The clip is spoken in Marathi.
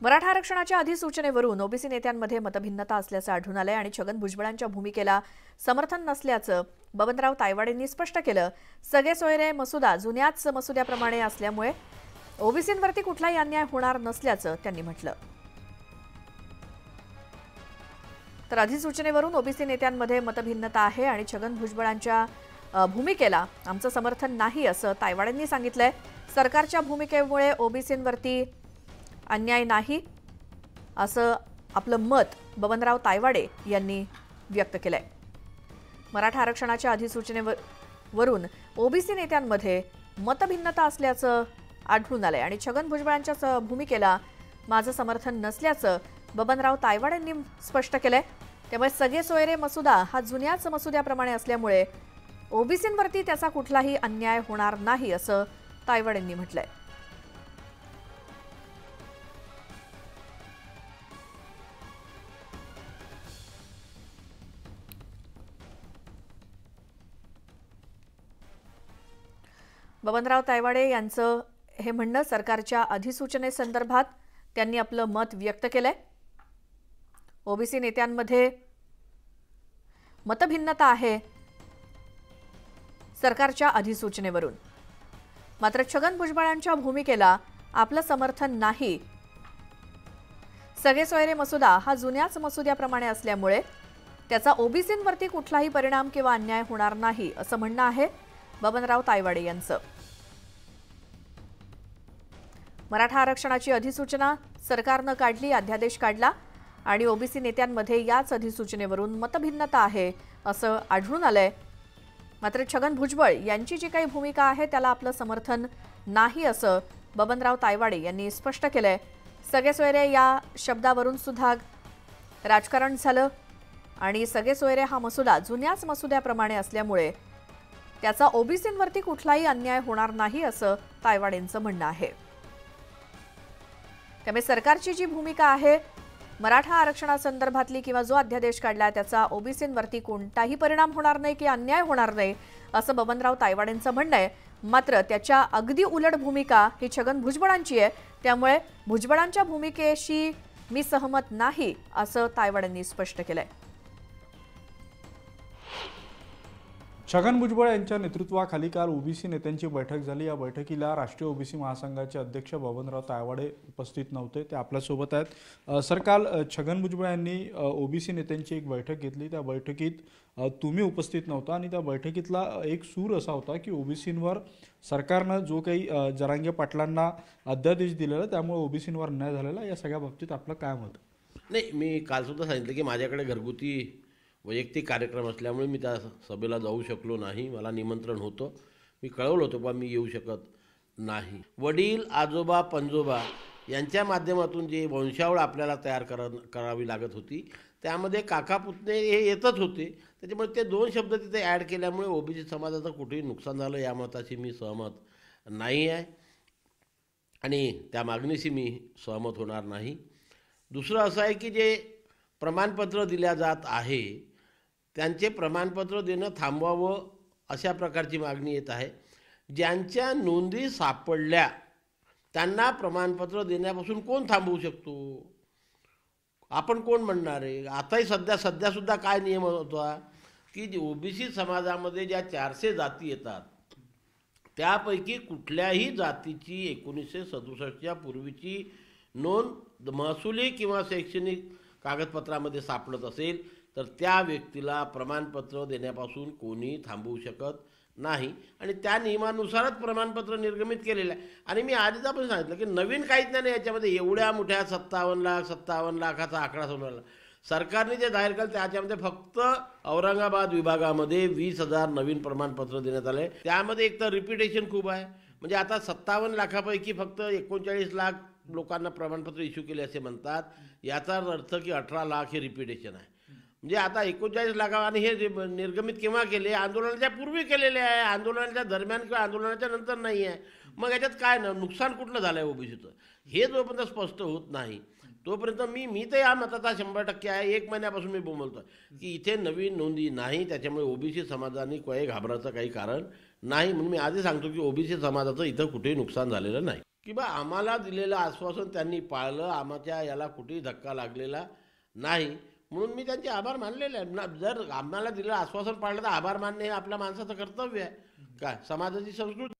मराठा आरक्षणाच्या अधिसूचनेवरून ओबीसी नेत्यांमध्ये मतभिन्नता असल्याचं आढळून आलंय आणि छगन भुजबळांच्या भूमिकेला समर्थन नसल्याचं बबनराव तायवाडेंनी स्पष्ट केलं। सगळे सोयरे मसुदा जुन्याच मसुद्याप्रमाणे असल्यामुळे ओबीसींवरती कुठलाही अन्याय होणार नसल्याचं त्यांनी म्हटलं। तर अधिसूचनेवरून ओबीसी नेत्यांमध्ये मतभिन्नता आहे आणि छगन भुजबळांच्या भूमिकेला आमचं समर्थन नाही असं तायवाडेंनी सांगितलंय। सरकारच्या भूमिकेमुळे ओबीसींवरती अन्याय नाही असं आपलं मत बबनराव तायवाडे यांनी व्यक्त केलंय। मराठा आरक्षणाच्या अधिसूचनेवरून ओबीसी नेत्यांमध्ये मतभिन्नता असल्याचं आढळून आलंय आणि छगन भुजबळांच्या भूमिकेला माझं समर्थन नसल्याचं बबनराव तायवाडेंनी स्पष्ट केलंय। त्यामुळे सगळे सोयरे मसुदा हा जुन्याच मसुद्याप्रमाणे असल्यामुळे ओबीसींवरती त्याचा कुठलाही अन्याय होणार नाही असं तायवाडेंनी म्हटलंय। बबनराव तायवाडे यांचं हे म्हणणं सरकारच्या अधिसूचनेसंदर्भात त्यांनी आपलं मत व्यक्त केलंय। ओबीसी नेत्यांमध्ये मतभिन्नता आहे सरकारच्या अधिसूचनेवरून, मात्र छगन भुजबळांच्या भूमिकेला आपलं समर्थन नाही। सगळे सोयरे मसुदा हा जुन्याच मसुद्याप्रमाणे असल्यामुळे त्याचा ओबीसींवरती कुठलाही परिणाम किंवा अन्याय होणार नाही असं म्हणणं आहे बबनराव तायवाडे यांचं। मराठा आरक्षणाची अधिसूचना सरकारनं काढली, अध्यादेश काढला आणि ओबीसी नेत्यांमध्ये याच अधिसूचनेवरून मतभिन्नता आहे असं आढळून आलंय। मात्र छगन भुजबळ यांची जी काही भूमिका आहे त्याला आपलं समर्थन नाही असं बबनराव तायवाडे यांनी स्पष्ट केलंय। सगळे सोयरे या शब्दावरून सुद्धा राजकारण झालं आणि सगळे सोयरे हा मसुदा जुन्याच मसुद्याप्रमाणे असल्यामुळे त्याचा ओबीसींवरती कुठलाही अन्याय होणार नाही असं तायवाडेंचं म्हणणं आहे। त्यामुळे सरकारची जी भूमिका आहे मराठा आरक्षणासंदर्भातली किंवा जो अध्यादेश काढला त्याचा ओबीसींवरती कोणताही परिणाम होणार नाही की अन्याय होणार नाही असं बबनराव तायवाडेंचं म्हणणं आहे। मात्र त्याच्या अगदी उलट भूमिका ही छगन भुजबळांची आहे, त्यामुळे भुजबळांच्या भूमिकेशी मी सहमत नाही असं तायवाडेंनी स्पष्ट केलंय। छगन भुजबळ यांच्या नेतृत्वाखाली काल ओबीसी नेत्यांची बैठक झाली। या बैठकीला राष्ट्रीय ओबीसी महासंघाचे अध्यक्ष बबनराव तायवाडे उपस्थित नव्हते, ते आपल्यासोबत आहेत। सर, काल छगन भुजबळ यांनी ओबीसी नेत्यांची एक बैठक घेतली, त्या बैठकीत तुम्ही उपस्थित नव्हता आणि त्या बैठकीतला एक सूर असा होता की ओबीसींवर सरकारनं जो काही जरांगे पाटलांना अध्यादेश दिलेला त्यामुळे ओबीसींवर अन्याय झालेला, या सगळ्या बाबतीत आपलं काय मत? नाही, मी कालसुद्धा सांगितलं की माझ्याकडे घरगुती वैयक्तिक कार्यक्रम असल्यामुळे मी त्या सभेला जाऊ शकलो नाही। मला निमंत्रण होतं, मी कळवलं होतं पण मी येऊ शकत नाही। वडील, आजोबा, पणजोबा यांच्या माध्यमातून जे वंशावळ आपल्याला तयार करावी लागत होती त्यामध्ये काका पुतणे हे येतच होते, त्याच्यामुळे ते दोन शब्द तिथे ॲड केल्यामुळे ओबीसी समाजाचं कुठेही नुकसान झालं या मताशी मी सहमत नाही आहे आणि त्या मागणीशी मी सहमत होणार नाही। दुसरं असं आहे की जे प्रमाणपत्र दिल्या जात आहे त्यांचे प्रमाणपत्र देणं थांबवावं अशा प्रकारची मागणी येत आहे। ज्यांच्या नोंदी सापडल्या त्यांना प्रमाणपत्र देण्यापासून कोण थांबवू शकतो? आपण कोण म्हणणार आहे? आताही सध्यासुद्धा काय नियम होता की ओबीसी समाजामध्ये ज्या 400 जाती येतात त्यापैकी कुठल्याही जातीची 1967च्या पूर्वीची नोंद महसुली किंवा शैक्षणिक कागदपत्रामध्ये सापडत असेल तर त्या व्यक्तीला प्रमाणपत्र देण्यापासून कोणी थांबवू शकत नाही आणि त्या नियमानुसारच प्रमाणपत्र निर्गमित केलेलं आहे। आणि मी आधीच आपण सांगितलं की नवीन काहीच नाही याच्यामध्ये। एवढ्या मोठ्या 57 लाखाचा आकडा समोर आला। सरकारने जे जाहीर केलं त्याच्यामध्ये फक्त औरंगाबाद विभागामध्ये 20,000 नवीन प्रमाणपत्र देण्यात आले। त्यामध्ये एक तर रिपिटेशन खूप आहे, म्हणजे आता 57 लाखापैकी फक्त 39 लाख लोकांना प्रमाणपत्र इश्यू केले असे म्हणतात, याचा अर्थ की 18 लाख हे रिपिटेशन आहे। म्हणजे आता 39 लाखांनी हे निर्गमित केव्हा केले? आंदोलनाच्या पूर्वी केलेले आहे, आंदोलनाच्या दरम्यान किंवा आंदोलनाच्या नंतर नाही आहे। मग याच्यात काय ना नुकसान कुठलं झालं आहे ओबीसीचं हे जोपर्यंत स्पष्ट होत नाही तोपर्यंत मी तर या मताचा 100% आहे। 1 महिन्यापासून मी बोलतो की इथे नवीन नोंदी नाही, त्याच्यामुळे ओबीसी समाजाने काही घाबरायचं काही कारण नाही। म्हणून मी आधी सांगतो की ओबीसी समाजाचं इथं कुठेही नुकसान झालेलं नाही। की बा आम्हाला दिलेलं आश्वासन त्यांनी पाळलं, आमच्या याला कुठेही धक्का लागलेला नाही, म्हणून मी त्यांचे आभार मानलेले आहे. जर आम्हाला दिलेलं आश्वासन पाळलं तर आभार मानणे हे आपल्या माणसाचं कर्तव्य आहे. काय समाजाची संस्कृती